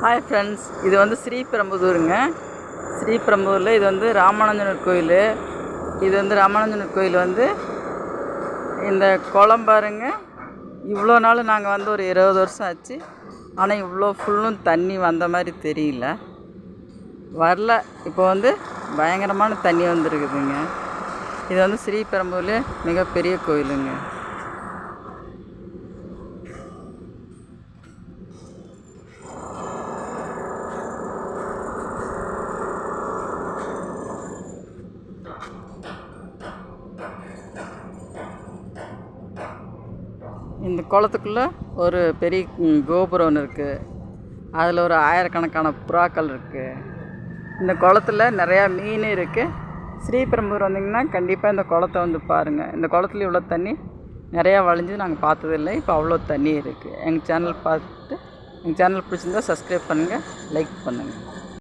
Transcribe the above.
Hi friends, இது வந்து ஸ்ரீபெரும்புதூருங்க. ஸ்ரீபெரும்புதூரில் இது வந்து ராமானுஜனர் கோயில். இது வந்து ராமானுஜனர் கோயில் வந்து இந்த குளம் பாருங்க. இவ்வளோ நாள் நாங்கள் வந்து ஒரு 20 வருஷம் ஆச்சு. ஆனால் இவ்வளோ ஃபுல்லும் தண்ணி வந்த மாதிரி தெரியல, வரல. இப்போ வந்து பயங்கரமான தண்ணி வந்துருக்குதுங்க. இது வந்து ஸ்ரீபெரும்புதூரில் மிகப்பெரிய கோயிலுங்க. இந்த குளத்துக்குள்ளே ஒரு பெரிய கோபுரம் ஒன்று இருக்குது. அதில் ஒரு ஆயிரக்கணக்கான புறாக்கள் இருக்குது. இந்த குளத்துல நிறையா மீன் இருக்குது. ஸ்ரீபெரும்புதூர் வந்திங்கன்னா கண்டிப்பாக இந்த குளத்தை வந்து பாருங்கள். இந்த குளத்துல இவ்வளோ தண்ணி நிறையா வழிஞ்சு நாங்கள் பார்த்ததில்லை. இப்போ அவ்வளோ தண்ணி இருக்குது. எங்கள் சேனல் பார்த்துட்டு எங்கள் சேனல் பிடிச்சிருந்தா சப்ஸ்கிரைப் பண்ணுங்கள், லைக் பண்ணுங்கள்.